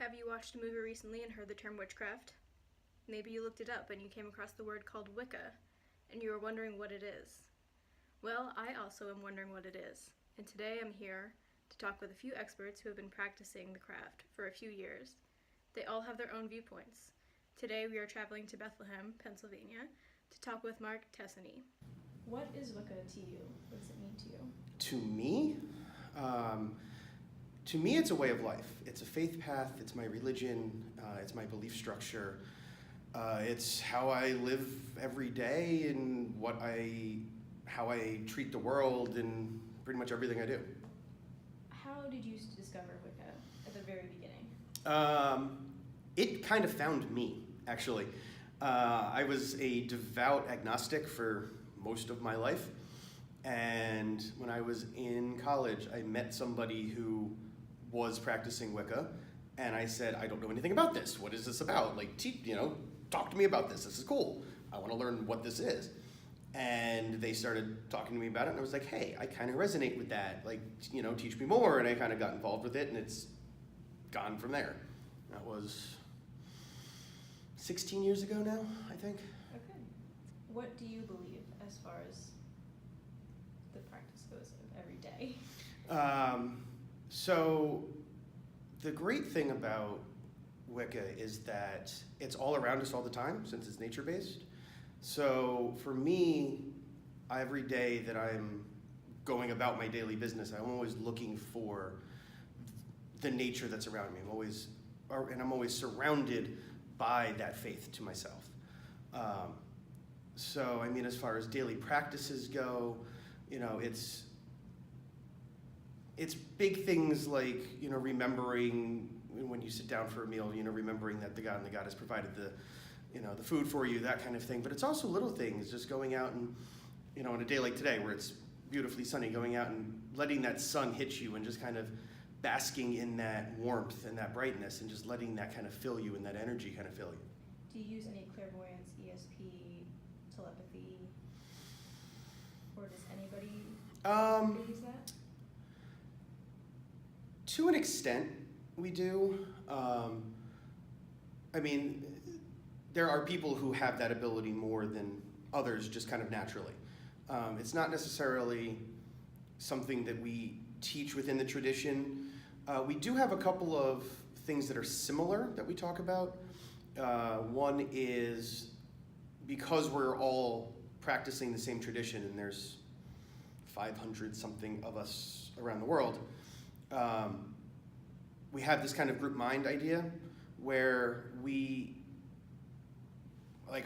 Have you watched a movie recently and heard the term witchcraft? Maybe you looked it up and you came across the word called Wicca, and you were wondering what it is. Well, I also am wondering what it is, and today I'm here to talk with a few experts who have been practicing the craft for a few years. They all have their own viewpoints. Today we are traveling to Bethlehem, Pennsylvania, to talk with Mark Teseny. What is Wicca to you? What does it mean to you? To me, it's a way of life. It's a faith path. It's my religion. It's my belief structure. It's how I live every day and how I treat the world and pretty much everything I do. How did you discover Wicca at the very beginning? It kind of found me, actually. I was a devout agnostic for most of my life. And when I was in college, I met somebody who was practicing Wicca, and I said, I don't know anything about this. What is this about? Talk to me about this. This is cool. I want to learn what this is. And they started talking to me about it, and I was like, hey, I kind of resonate with that. Teach me more. And I kind of got involved with it, and it's gone from there. That was 16 years ago now, I think. Okay. What do you believe as far as the practice goes of every day? So the great thing about Wicca is that it's all around us all the time since it's nature-based. So for me, every day that I'm going about my daily business, I'm always looking for the nature that's around me. I'm always surrounded by that faith to myself. As far as daily practices go, it's big things like, remembering when you sit down for a meal, remembering that the God and the Goddess provided the food for you, that kind of thing. But it's also little things, just going out and, on a day like today where it's beautifully sunny, going out and letting that sun hit you and just kind of basking in that warmth and that brightness and just letting that kind of fill you and that energy kind of fill you. Do you use any clairvoyance, ESP, telepathy, or does anybody use that? To an extent, we do. There are people who have that ability more than others, just kind of naturally. It's not necessarily something that we teach within the tradition. We do have a couple of things that are similar that we talk about. One is because we're all practicing the same tradition, and there's 500 something of us around the world, we have this kind of group mind idea where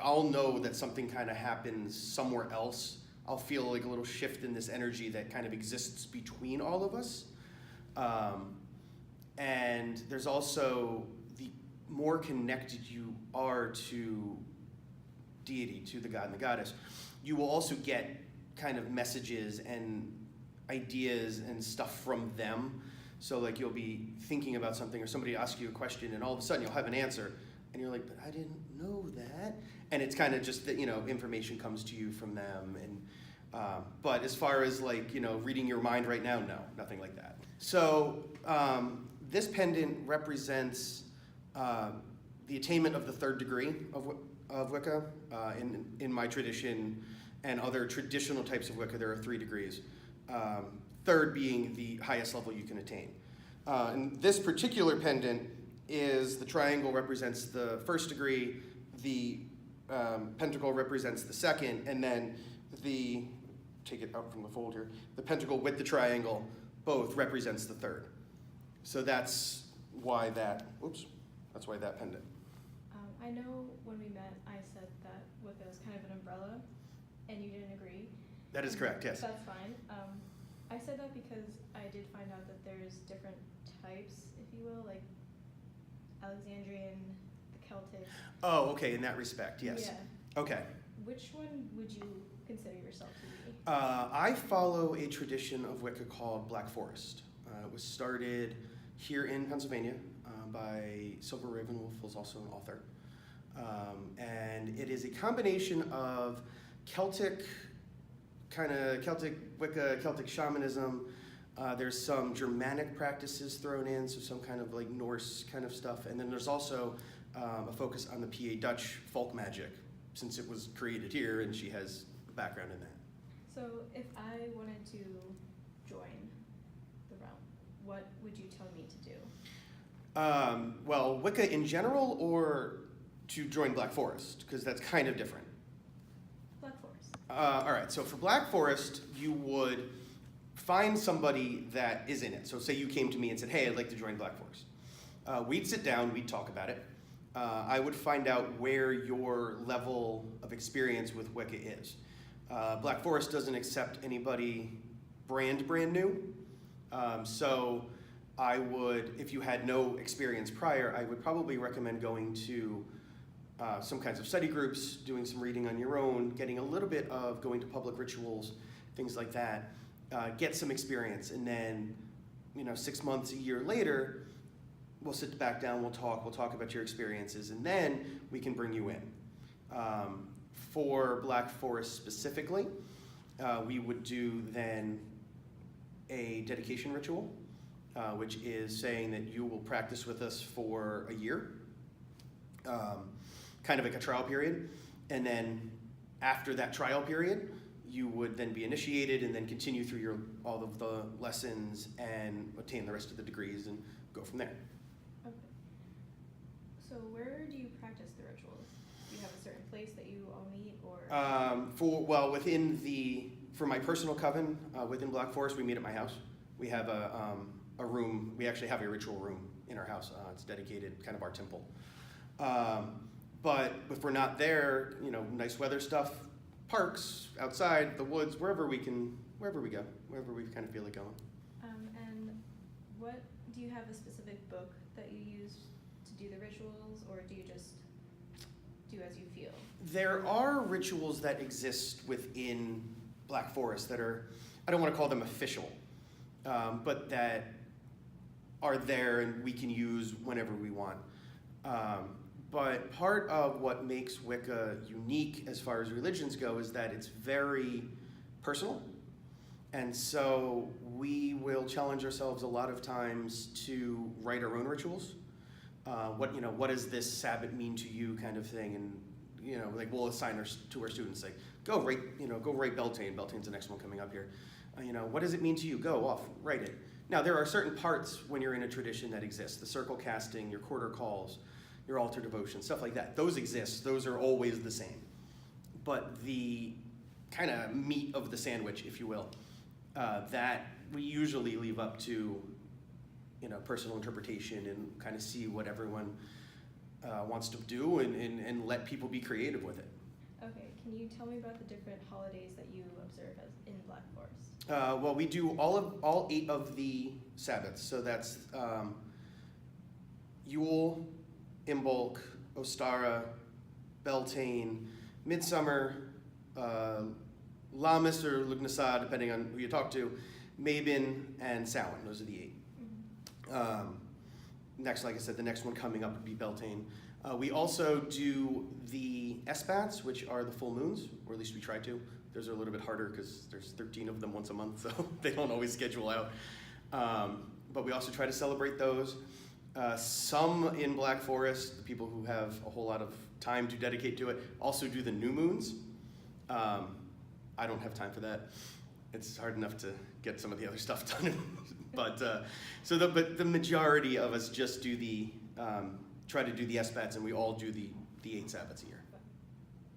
I'll know that something kind of happens somewhere else. I'll feel like a little shift in this energy that kind of exists between all of us. And there's also, the more connected you are to deity, to the God and the Goddess, you will also get kind of messages and ideas and stuff from them. So you'll be thinking about something or somebody asks you a question and all of a sudden you'll have an answer and you're like, but I didn't know that. And it's kind of just that, information comes to you from them. And but as far as reading your mind right now, no, nothing like that. So this pendant represents the attainment of the third degree of Wicca. In my tradition and other traditional types of Wicca, there are 3 degrees. Third being the highest level you can attain. And this particular pendant is the triangle represents the first degree, the pentacle represents the second, and then take it out from the fold here, the pentacle with the triangle both represents the third. So that's why that pendant. I know when we met, I said that Wicca is kind of an umbrella, and you didn't agree. That is correct, yes. That's fine. I said that because I did find out that there's different types, if you will, like Alexandrian, the Celtic. Oh, okay, in that respect, yes. Yeah. Okay. Which one would you consider yourself to be? I follow a tradition of Wicca called Black Forest. It was started here in Pennsylvania by Silver Ravenwolf, who's also an author. And it is a combination of Celtic Wicca, Celtic shamanism, There's some Germanic practices thrown in, so some kind of like Norse kind of stuff. And then there's also a focus on the PA Dutch folk magic, since it was created here and she has a background in that. So if I wanted to join the realm, what would you tell me to do? Well, Wicca in general, or to join Black Forest, because that's kind of different. Black Forest. All right, so for Black Forest, you would find somebody that is in it. So say you came to me and said, hey, I'd like to join Black Forest. We'd sit down, we'd talk about it. I would find out where your level of experience with Wicca is. Black Forest doesn't accept anybody brand new. So I would, if you had no experience prior, I would probably recommend going to some kinds of study groups, doing some reading on your own, getting a little bit of going to public rituals, things like that. Get some experience, and then 6 months, a year later, we'll sit back down, we'll talk about your experiences, and then we can bring you in. For Black Forest specifically, we would do then a dedication ritual, which is saying that you will practice with us for a year, kind of like a trial period, and then after that trial period, you would then be initiated and then continue through all of the lessons and obtain the rest of the degrees and go from there. Okay. So where do you practice the rituals? Do you have a certain place that you all meet, or? For my personal coven within Black Forest, we meet at my house. We have a room. We actually have a ritual room in our house. It's dedicated, kind of our temple. But if we're not there, nice weather stuff. Parks, outside, the woods, wherever we go, wherever we kind of feel like going. And what, do you have a specific book that you use to do the rituals, or do you just do as you feel? There are rituals that exist within Black Forest that are, I don't want to call them official, but that are there and we can use whenever we want. But part of what makes Wicca unique as far as religions go is that it's very personal. And so we will challenge ourselves a lot of times to write our own rituals. What does this Sabbath mean to you, kind of thing. And like we'll assign to our students, like, go write Beltane. Beltane's the next one coming up here. What does it mean to you? Go off, write it. Now there are certain parts when you're in a tradition that exist. The circle casting, your quarter calls, your altar devotion, stuff like that. Those exist. Those are always the same. But the kind of meat of the sandwich, if you will, that we usually leave up to, personal interpretation and kind of see what everyone wants to do and let people be creative with it. Okay, can you tell me about the different holidays that you observe in Black Forest? Well, we do all 8 of the Sabbaths. So that's Yule, Imbolc, Ostara, Beltane, Midsummer, Lammas or Lugnasa, depending on who you talk to, Mabon, and Samhain. Those are the 8. Mm-hmm. Next, like I said, the next one coming up would be Beltane. We also do the Esbats, which are the full moons, or at least we try to. Those are a little bit harder because there's 13 of them once a month, so they don't always schedule out. But we also try to celebrate those. Some in Black Forest, the people who have a whole lot of time to dedicate to it, also do the new moons. I don't have time for that. It's hard enough to get some of the other stuff done. But the majority of us just do try to do the Esbats, and we all do the 8 Sabbats a year.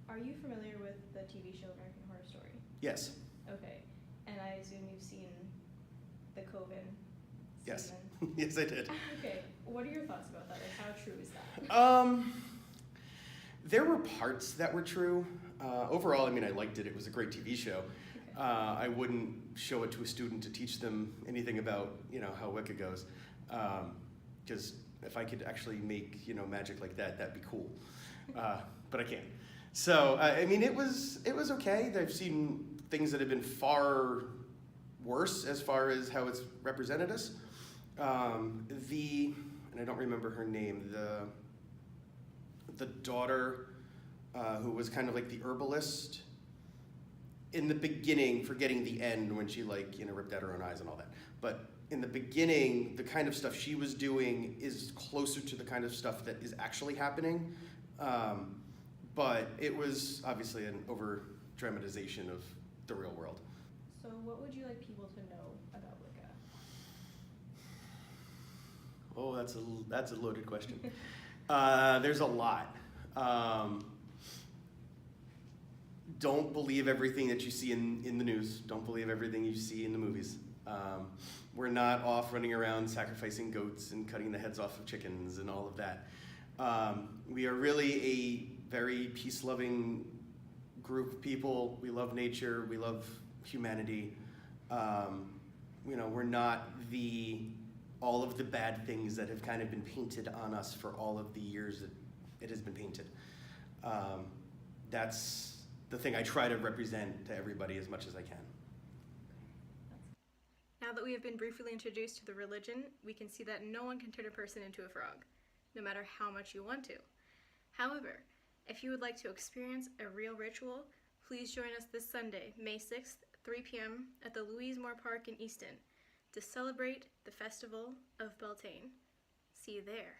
Are you familiar with the TV show American Horror Story? Yes. Okay, and I assume you've seen the Coven Yes. season. Yes, I did. Okay, what are your thoughts about that? Like, how true is that? There were parts that were true. Overall, I liked it. It was a great TV show. Okay. I wouldn't show it to a student to teach them anything about, how Wicca goes. Because if I could actually make, magic like that, that'd be cool. But I can't. So, it was okay. I've seen things that have been far worse as far as how it's represented us. And I don't remember her name, the daughter who was kind of like the herbalist, in the beginning, forgetting the end when she ripped out her own eyes and all that. But in the beginning, the kind of stuff she was doing is closer to the kind of stuff that is actually happening. But it was obviously an over dramatization of the real world. So what would you like people to know about Wicca? Oh, that's a loaded question. There's a lot. Don't believe everything that you see in the news. Don't believe everything you see in the movies. We're not off running around sacrificing goats and cutting the heads off of chickens and all of that. We are really a very peace-loving group of people. We love nature. We love humanity. We're not all of the bad things that have kind of been painted on us for all of the years that it has been painted. That's the thing I try to represent to everybody as much as I can. Now that we have been briefly introduced to the religion, we can see that no one can turn a person into a frog, no matter how much you want to. However, if you would like to experience a real ritual, please join us this Sunday, May 6th, 3 p.m. at the Louise Moore Park in Easton to celebrate the Festival of Beltane. See you there.